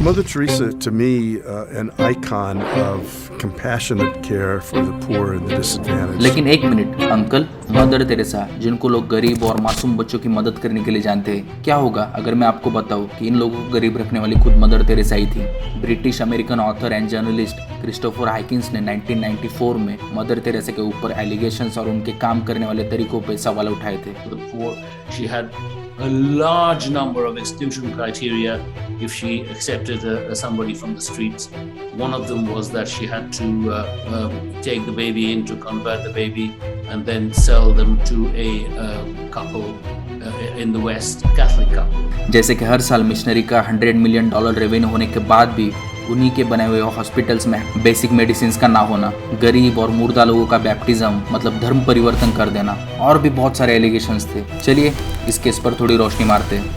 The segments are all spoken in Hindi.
Mother Teresa, to me, an icon of compassionate care for the poor and the disadvantaged. लेकिन एक मिनट अंकल, मदर तेरेसा जिनको लोग गरीब और मासूम बच्चों की मदद करने के लिए जानते हैं, क्या होगा अगर मैं आपको बताऊं कि इन लोगों को गरीब रखने वाली खुद मदर तेरेसा ही थी। British American author and journalist Christopher Hitchens ने 1994 में मदर तेरेसा के ऊपर एलिगेशंस और उनके काम करने वाले तरीकों पर सवाल उठाए थे। The poor, she had a large number of exclusion criteria if she accepted somebody from the streets. One of them was that she had to take the baby in, to convert the baby, and then sell them to a couple in the West, Catholic couple. जैसे कि हर साल मिशनरी का $100 मिलियन रेवेन्यू होने के बाद भी उन्हीं के बनाए हुए हॉस्पिटल्स में बेसिक मेडिसिन का ना होना, गरीब और मुर्दा लोगों का बैप्टिज्म मतलब धर्म परिवर्तन कर देना, और भी बहुत सारे एलिगेशंस थे। चलिए इस केस पर थोड़ी रोशनी मारते हैं।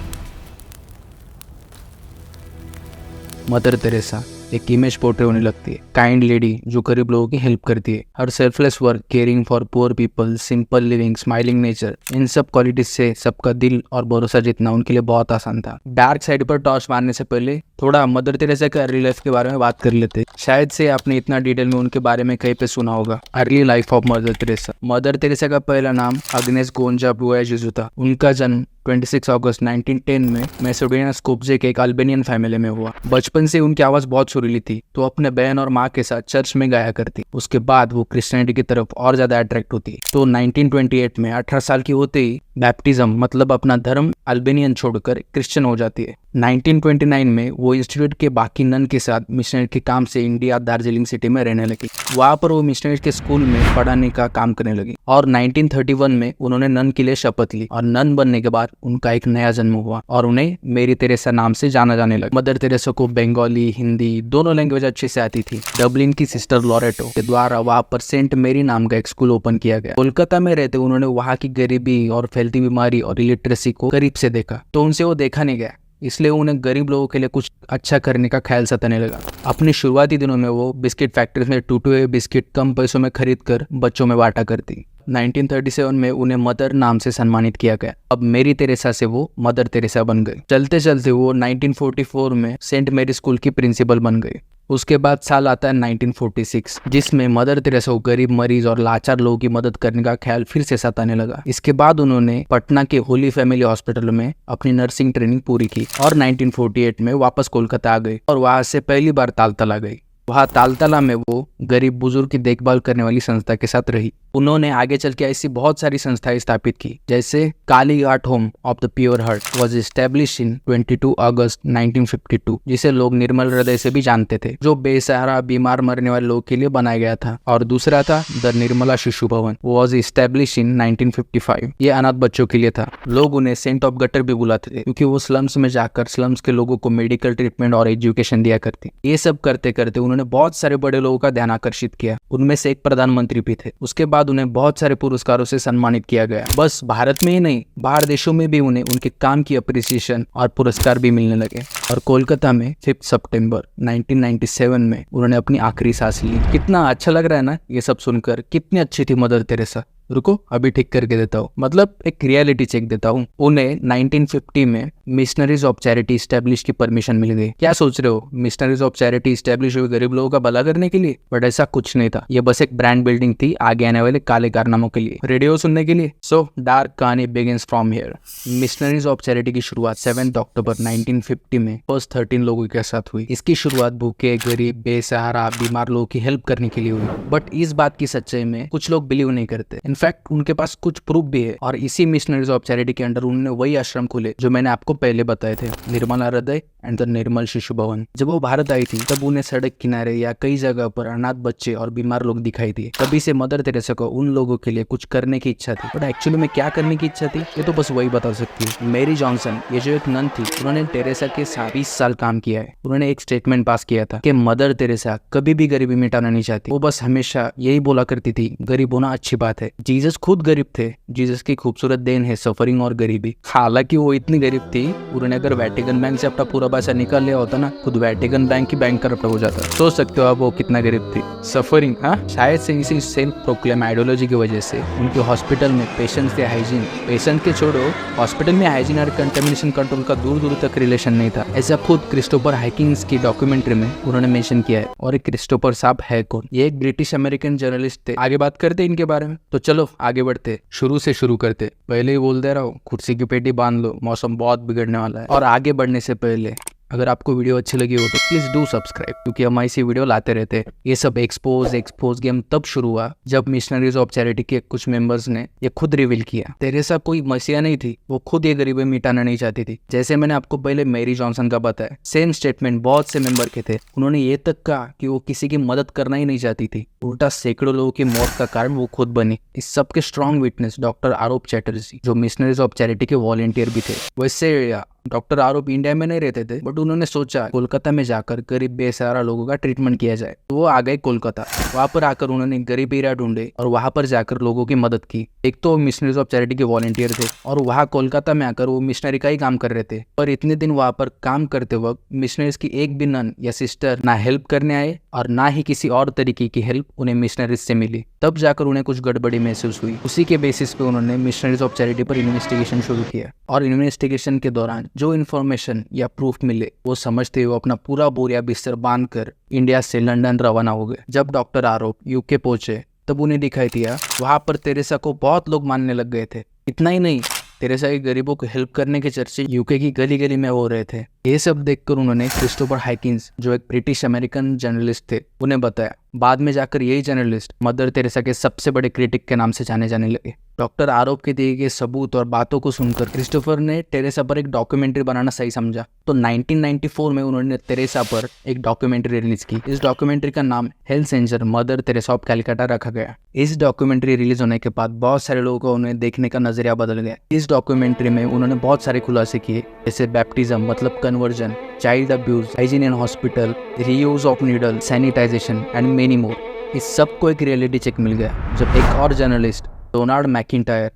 मदर तेरेसा एक इमेज पोर्ट्रे होने लगती है, काइंड लेडी जो गरीब लोगों की हेल्प करती है। हर selfless work, caring for poor people, simple living, smiling nature, इन सब क्वालिटीज से सबका दिल और भरोसा जीतना उनके लिए बहुत आसान था। डार्क साइड पर टॉर्च मारने से पहले थोड़ा मदर तेरेसा के अर्ली लाइफ के बारे में बात कर लेते। शायद से आपने इतना डिटेल में उनके बारे में कहीं पे सुना होगा। Early life of Mother Teresa. Mother Teresa का पहला नाम अग्नेस गोंजा बुआजिजू था। उनका जन्म 26 अगस्त 1910 में मैसेडोनिया स्कोप्जे के एक अल्बेनियन फैमिली में हुआ। बचपन से उनकी आवाज बहुत सुरीली थी, तो अपने बहन और माँ के साथ चर्च में गाया करती। उसके बाद वो क्रिश्चियनिटी की तरफ और ज्यादा अट्रैक्ट होती। तो 1928 में 18 साल की होते ही बैप्टिज्म मतलब अपना धर्म अल्बेनियन छोड़कर क्रिश्चियन हो जाती है। 1929 में वो इंस्टीट्यूट के बाकी नन के साथ मिशनरी के काम से इंडिया दार्जिलिंग सिटी में रहने लगी। वहाँ पर वो मिशनरी के स्कूल में पढ़ाने का काम करने लगी और 1931 में उन्होंने नन के लिए शपथ ली और नन बनने के बाद उनका एक नया जन्म हुआ और उन्हें मेरी तेरेसा नाम से जाना जाने लगा। मदर तेरेसा को बंगाली, हिंदी दोनों लैंग्वेज अच्छे से आती थी। डबलिन की सिस्टर लॉरेटो के द्वारा वहाँ पर सेंट मेरी नाम का एक स्कूल ओपन किया गया। कोलकाता में रहते उन्होंने वहाँ की गरीबी और फैलती बीमारी और इलिटरेसी को करीब से देखा, तो उनसे वो देखा नहीं गया, इसलिए उन्हें गरीब लोगों के लिए कुछ अच्छा करने का ख्याल सताने लगा। अपने शुरुआती दिनों में वो बिस्किट फैक्ट्रीज में टूटे बिस्किट कम पैसों में खरीद कर बच्चों में बांटा करती। 1937 में उन्हें मदर नाम से सम्मानित किया गया। अब मेरी तेरेसा से वो मदर तेरेसा बन गई। चलते चलते वो 1944 में सेंट मेरी स्कूल की प्रिंसिपल बन गई। उसके बाद साल आता है 1946, जिसमें मदर तेरेसा को गरीब, मरीज और लाचार लोगों की मदद करने का ख्याल फिर से सताने लगा। इसके बाद उन्होंने पटना के होली फैमिली हॉस्पिटल में अपनी नर्सिंग ट्रेनिंग पूरी की और 1948 में वापस कोलकाता आ गई और वहां से पहली बार तालतला गई। वहाँ तालतला में वो गरीब बुजुर्ग की देखभाल करने वाली संस्था के साथ रही। उन्होंने आगे चल के ऐसी बहुत सारी संस्थाएं स्थापित की, जैसे Kalighat home of the pure heart was establish in 22 August 1952, जिसे लोग निर्मल हृदय से भी जानते थे, जो बेसहारा बीमार मरने वाले लोगों के लिए बनाया गया था। और दूसरा था द निर्मला शिशु भवन वॉज एस्टेब्लिश इन 1955। ये अनाथ बच्चों के लिए था। लोग उन्हें सेंट ऑफ गटर भी बुलाते थे, क्योंकि वो स्लम्स में जाकर स्लम्स के लोगों को मेडिकल ट्रीटमेंट और एजुकेशन दिया करती। ये सब करते करते उन्होंने बहुत सारे बड़े लोगों का ध्यान आकर्षित किया। उनमें से एक प्रधानमंत्री भी थे। उसके बाद उन्हें बहुत सारे पुरस्कारों से सम्मानित किया गया। बस भारत में ही नहीं, बाहर देशों में भी उन्हें उनके काम की अप्रिसिएशन और पुरस्कार भी मिलने लगे। और कोलकाता में 5 सितंबर 1997 में उन्होंने अपनी आखिरी सांस ली। कितना अच्छा लग रहा है ना ये सब सुनकर। कितनी अच्छी थी मदर तेरेसा। रुको अभी ठीक करके देता हूँ, मतलब एक रियलिटी चेक देता हूँ। उन्हें 1950 में मिशनरीज ऑफ चैरिटी स्टैब्लिश की परमिशन मिल गई। क्या सोच रहे हो, मिशनरीज ऑफ चैरिटी स्टैब्लिश हुई गरीब लोगों का भला करने के लिए? बट ऐसा कुछ नहीं था, ये बस एक ब्रांड बिल्डिंग थी आगे आने वाले काले कारनामों के लिए, रेडियो सुनने के लिए। सो डार्क कहानी begins from here. Missionaries of charity की शुरुआत 7 अक्टूबर 1950 में फर्स्ट 13 लोगों के साथ हुई। इसकी शुरुआत भूखे, गरीब, बेसहारा, बीमार लोगों की हेल्प करने के लिए हुई। बट इस बात की सच्चाई में कुछ लोग बिलीव नहीं करते। इनफैक्ट उनके पास कुछ प्रूफ भी है। और इसी मिशनरीज ऑफ चैरिटी के अंडर उन्होंने वही आश्रम खोले जो मैंने आपको पहले बताए थे, निर्मला हृदय एंड द निर्मल शिशु भवन। जब वो भारत आई थी तब उन्हें सड़क किनारे या कई जगह पर अनाथ बच्चे और बीमार लोग दिखाई दिए। तभी से मदर तेरेसा को उन लोगों के लिए कुछ करने की इच्छा थी। बट एक्चुअली में क्या करने की इच्छा थी ये तो बस वही बता सकती है। मेरी जॉनसन, ये जो एक नन थी, उन्होंने तेरेसा के 20 साल काम किया है। उन्होंने एक स्टेटमेंट पास किया था कि मदर तेरेसा कभी भी गरीबी मिटाना नहीं चाहती। वो बस हमेशा यही बोला करती थी, गरीब होना अच्छी बात है, जीसस खुद गरीब थे। जीसस की खूबसूरत देन है सफरिंग और गरीबी। हालांकि वो इतनी गरीब थी, उन्होंने अगर वेटिकन बैंक से अपना पूरा पैसा निकाल लिया होता ना, खुद वेटिकन बैंक की बैंक करप्ट हो जाता। सोच सकते हो आप वो कितना गरीब थी। सफरिंग, हाँ, शायद से इसी सेल्फ प्रोक्लेम आइडियोलॉजी की वजह से उनके हॉस्पिटल में पेशेंट्स के हाइजीन, पेशेंट के छोड़ो, हॉस्पिटल में हाइजीन और कंटेमिनेशन कंट्रोल का दूर दूर तक रिलेशन नहीं था। ऐसा खुद क्रिस्टोफर हाइकिंस की डॉक्यूमेंट्री में उन्होंने मेंशन किया है। और क्रिस्टोफर साहब है कौन? ये एक ब्रिटिश अमेरिकन जर्नलिस्ट थे। आगे बात करते इनके बारे में। तो चलो आगे बढ़ते, शुरू से शुरू करते। पहले ही बोल दे रहा हूँ, कुर्सी की पेटी बांध लो, मौसम बहुत बिगड़ने वाला है। और आगे बढ़ने से पहले अगर आपको वीडियो अच्छी लगी हो तो प्लीज डू सब्सक्राइब, क्योंकि हम ऐसी वीडियो लाते रहते हैं। ये सब एक्सपोज गेम तब शुरू हुआ जब मिशनरीज ऑफ चैरिटी के कुछ मेंबर्स ने ये खुद रिवील किया। तेरेसा कोई मसीहा नहीं थी, वो खुद ये गरीबी मिटाना नहीं चाहती थी। जैसे मैंने आपको पहले मेरी जॉनसन का बताया, सेम स्टेटमेंट बहुत से मेंबर के थे। उन्होंने ये तक कहा कि वो किसी की मदद करना ही नहीं चाहती थी, उल्टा सैकड़ों लोगों की मौत का कारण वो खुद बनी। इस सब के स्ट्रॉन्ग विटनेस डॉक्टर आरोप चैटर्जी, जो मिशनरीज ऑफ चैरिटी के वॉलंटियर भी थे। वैसे डॉक्टर आरोप इंडिया में नहीं रहते थे, बट उन्होंने सोचा कोलकाता में जाकर गरीब बेसहारा लोगों का ट्रीटमेंट किया जाए। तो वो आ गए कोलकाता। वहां पर आकर उन्होंने गरीब एरिया ढूंढे और वहां पर जाकर लोगों की मदद की। एक तो मिशनरीज ऑफ चैरिटी के वॉलंटियर थे और वहां कोलकाता में आकर वो मिशनरी का ही काम कर रहे थे। और इतने दिन वहां पर काम करते वक्त मिशनरीज की एक भी नन या सिस्टर ना हेल्प करने आए और ना ही किसी और तरीके की हेल्प उन्हें मिशनरीज से मिली। तब जाकर उन्हें कुछ गड़बड़ी महसूस हुई। उसी के बेसिस पे उन्होंने मिशनरीज ऑफ चैरिटी पर इन्वेस्टिगेशन शुरू किया। और इन्वेस्टिगेशन के दौरान जो इन्फॉर्मेशन या प्रूफ मिले, वो समझते हुए अपना पूरा बोरिया बिस्तर बांधकर इंडिया से लंदन रवाना हो गए। जब डॉक्टर आरोप यूके पहुंचे तब उन्हें दिखाई दिया वहां पर तेरेसा को बहुत लोग मानने लग गए थे। इतना ही नहीं, तेरेसा के गरीबों को हेल्प करने के चर्चे यूके की गली गली में हो रहे थे। ये सब देखकर उन्होंने क्रिस्टोफर हाइकिंस, जो एक ब्रिटिश अमेरिकन जर्नलिस्ट थे, उन्हें बताया। बाद में जाकर यही जर्नलिस्ट मदर तेरेसा के सबसे बड़े क्रिटिक के नाम से जाने जाने लगे। डॉक्टर आरोप के दिए गए सबूत और बातों को सुनकर क्रिस्टोफर ने तेरेसा पर एक डॉक्यूमेंट्री बनाना सही समझा। तो 1994 में उन्होंने तेरेसा पर एक डॉक्यूमेंट्री रिलीज की। इस डॉक्यूमेंट्री का नाम hell's angel Mother Teresa of Calcutta रखा गया। इस डॉक्यूमेंट्री रिलीज होने के बाद बहुत सारे लोगों को उन्हें देखने का नजरिया बदल गया। इस डॉक्यूमेंट्री में उन्होंने बहुत सारे खुलासे किए, जैसे बैप्टिज्म मतलब conversion, child abuse, hygiene in hospital, reuse of needle, sanitisation and many more. इस सब को एक रियलिटी चेक मिल गया जब एक और जर्नलिस्ट डोनाल्ड मैकिंटायर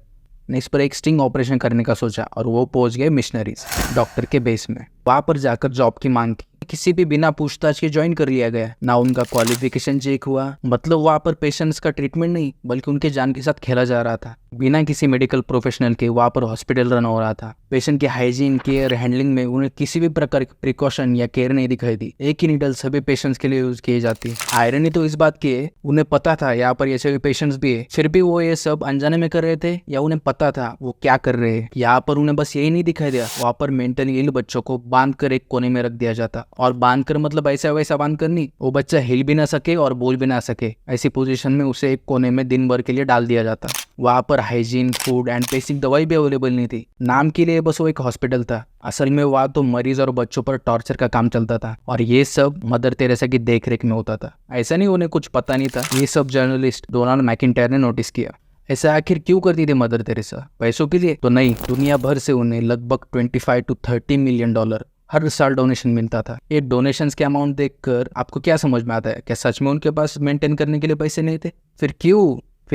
ने इस पर एक स्टिंग ऑपरेशन करने का सोचा और वो पहुंच गए मिशनरीज डॉक्टर के बेस में। वहां पर जाकर जॉब की मांग की। किसी भी बिना पूछताछ के ज्वाइन कर लिया गया। ना उनका क्वालिफिकेशन चेक हुआ, मतलब वहां पर पेशेंट्स का ट्रीटमेंट नहीं बल्कि उनके जान के साथ खेला जा रहा था। बिना किसी मेडिकल प्रोफेशनल के वहां पर हॉस्पिटल रन हो रहा था। पेशेंट की हाइजीन, केयर, हैंडलिंग में उन्हें किसी भी प्रकार की प्रिकॉशन या केयर नहीं दिखाई दी। एक ही नीडल सभी पेशेंट्स के लिए यूज की जाती है। आयरनी तो इस बात की है, उन्हें पता था यहाँ पर ऐसे पेशेंट्स भी है, फिर भी वो ये सब अनजाने में कर रहे थे या उन्हें पता था वो क्या कर रहे हैं। यहाँ पर उन्हें बस यही नहीं दिखाई दिया, वहां पर मेंटली इल बच्चों को बांध कर एक कोने में रख दिया जाता। और बांध कर मतलब ऐसा वैसा बांध कर नहीं, वो बच्चा हिल भी ना सके और बोल भी ना सके, ऐसी पोजीशन में उसे एक कोने में दिन भर के लिए डाल दिया जाता। वहां पर हाइजीन, फूड एंड बेसिक दवाई भी अवेलेबल नहीं थी। नाम के लिए बस वो एक हॉस्पिटल था, असल में वहां तो मरीज और बच्चों पर टॉर्चर का काम चलता था। और ये सब मदर तेरेसा की देखरेख में होता था। ऐसा नहीं उन्हें कुछ पता नहीं था, ये सब जर्नलिस्ट डोनाल्ड मैकिंटायर ने नोटिस किया। ऐसा आखिर क्यों करती थी मदर तेरेसा? पैसों के लिए तो नहीं, दुनिया भर से उन्हें लगभग 25 to 30 मिलियन डॉलर हर साल डोनेशन मिलता था। ये डोनेशंस के अमाउंट देखकर आपको क्या समझ में आता है? क्या सच में उनके पास मेंटेन करने के लिए पैसे नहीं थे? फिर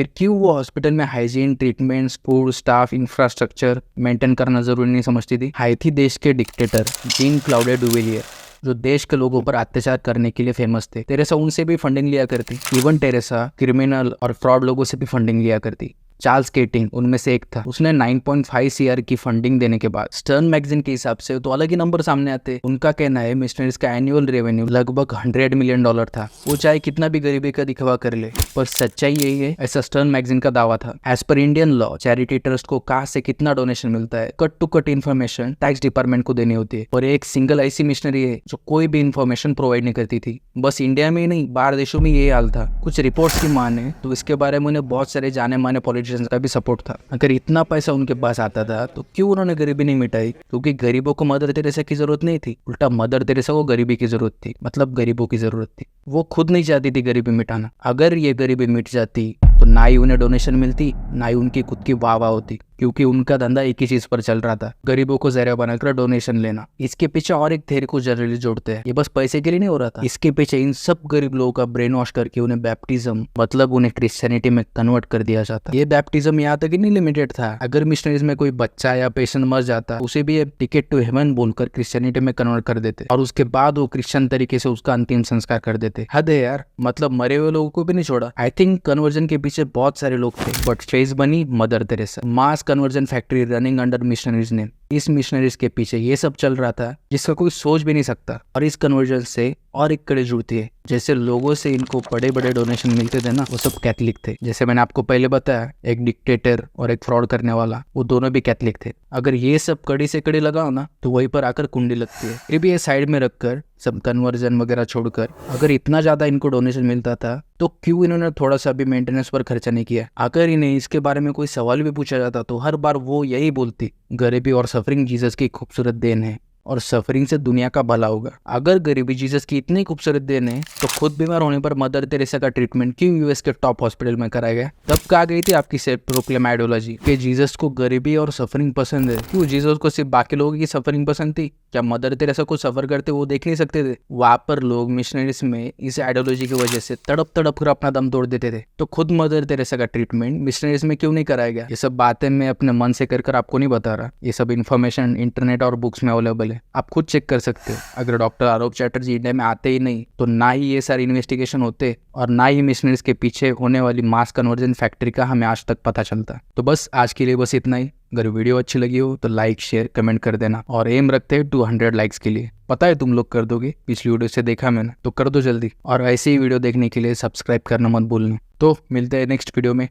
क्यों वो हॉस्पिटल में hygiene, treatments, food, staff, infrastructure maintain करना जरूरी नहीं समझती थी? हाइती देश के डिक्टेटर जीन क्लाउडे डुवेलियर, जो देश के लोगों पर अत्याचार करने के लिए फेमस थे, तेरेसा उनसे भी फंडिंग लिया करती। इवन तेरेसा क्रिमिनल और फ्रॉड लोगों से भी फंडिंग लिया करती। चार्ल्स केटिंग उनमें से एक था। उसने 9.5 CR की फंडिंग देने के बाद स्टर्न मैगजीन के हिसाब से तो अलग ही नंबर सामने आते। उनका कहना है मिशनरीज का एनुअल रेवेन्यू लगभग $100 मिलियन था। वो चाहे कितना भी गरीबी का दिखावा कर ले, पर सच्चाई यही है, ऐसा स्टर्न मैगजीन का दावा था। As per Indian law, charity trust को कहाँ से कितना डोनेशन मिलता है, cut to cut information tax department को देनी होती है। और एक सिंगल ऐसी मिशनरी है जो कोई भी इन्फॉर्मेशन प्रोवाइड नहीं करती थी। बस इंडिया में ही नहीं, बाहर देशों में यही हाल था। कुछ रिपोर्ट्स की माने तो इसके बारे में उन्हें बहुत सारे जाने माने पॉलिटिशियंस का भी सपोर्ट था। अगर इतना पैसा उनके पास आता था तो क्यों उन्होंने गरीबी नहीं मिटाई? क्योंकि गरीबों को मदर तेरेसा की जरूरत नहीं थी, उल्टा मदर तेरेसा को गरीबी की जरूरत थी, मतलब गरीबों की जरूरत थी। वो खुद नहीं चाहती थी गरीबी मिटाना। अगर ये गरीबी मिट जाती तो ना ही उन्हें डोनेशन मिलती, ना ही उनकी खुद की वाह वाह होती। क्योंकि उनका धंधा एक ही चीज पर चल रहा था, गरीबों को जरिया बनाकर डोनेशन लेना। इसके पीछे और एक थ्योरी को जनरली जोड़ते हैं, ये बस पैसे के लिए नहीं हो रहा था, इसके पीछे इन सब गरीब लोगों का ब्रेन वॉश करके उन्हें बैप्टिज्म मतलब उन्हें क्रिश्चियनिटी में कन्वर्ट कर दिया जाता। ये बैप्टिज्म यहाँ तक ही नहीं लिमिटेड था, अगर मिशनरीज में कोई बच्चा या पेशेंट मर जाता उसे भी टिकट टू हेवन बोलकर क्रिश्चियनिटी में कन्वर्ट कर देते और उसके बाद वो क्रिश्चियन तरीके से उसका अंतिम संस्कार कर देते। हद है यार, मतलब मरे हुए लोगों को भी नहीं छोड़ा। आई थिंक कन्वर्जन के पीछे बहुत सारे लोग थे, बट फेस बनी Mother Teresa, mass conversion factory running under missionaries ने। इस मिशनरीज के पीछे ये सब चल रहा था जिसका कोई सोच भी नहीं सकता। और इस कन्वर्जन से और एक कड़ी जुड़ती है, जैसे लोगों से इनको बड़े बड़े डोनेशन मिलते थे ना, वो सब कैथलिक थे। जैसे मैंने आपको पहले बताया, एक डिक्टेटर और एक फ्रॉड करने वाला, वो दोनों भी कैथलिक थे। अगर ये सब कड़ी से कड़ी लगाओ ना तो वहीं पर आकर कुंडी लगती है। फिर भी ये साइड में रखकर सब कन्वर्जन वगैरह छोड़कर अगर इतना ज्यादा इनको डोनेशन मिलता था तो क्यों इन्होंने थोड़ा सा भी मेंटेनेंस पर खर्चा नहीं किया? अगर इन्हें इसके बारे में कोई सवाल भी पूछा जाता तो हर बार वो यही बोलती, गरीबी और सफरिंग जीसस की खूबसूरत देन है और सफरिंग से दुनिया का भला होगा। अगर गरीबी जीसस की इतनी खूबसूरत देन है तो खुद बीमार होने पर मदर तेरेसा का ट्रीटमेंट क्यों यूएस के टॉप हॉस्पिटल में कराया गया? तब कहा गई थी आपकी सेल्फ प्रोक्लेम आइडियोलॉजी कि जीसस को गरीबी और सफरिंग पसंद है। क्यों जीसस को सिर्फ बाकी लोगों की सफरिंग पसंद थी? क्या मदर तेरेसा को सफर करते वो देख नहीं सकते थे? वहां पर लोग मिशनरीज में इस आइडियोलॉजी की वजह से तड़प कर अपना दम तोड़ देते थे। तो खुद मदर तेरेसा का ट्रीटमेंट मिशनरीज में क्यों नहीं कराया गया? ये सब बातें मैं अपने मन से कर आपको नहीं बता रहा, ये सब इन्फॉर्मेशन इंटरनेट और बुक्स में अवेलेबल है, आप खुद चेक कर सकते हो। अगर डॉक्टर आरोप चैटर्जी इंडिया में आते ही नहीं तो ना ही ये सारे इन्वेस्टिगेशन होते और ना ही मिशनरीज के पीछे होने वाली मास कन्वर्जन फैक्ट्री का हमें आज तक पता चलता। तो बस आज के लिए बस इतना ही। अगर वीडियो अच्छी लगी हो तो लाइक शेयर कमेंट कर देना और एम रखते हैं 200 लाइक्स के लिए। पता है तुम लोग कर दोगे, पिछली वीडियो से देखा मैंने, तो कर दो जल्दी। और ऐसे ही वीडियो देखने के लिए सब्सक्राइब करना मत भूलना। तो मिलते हैं नेक्स्ट वीडियो में।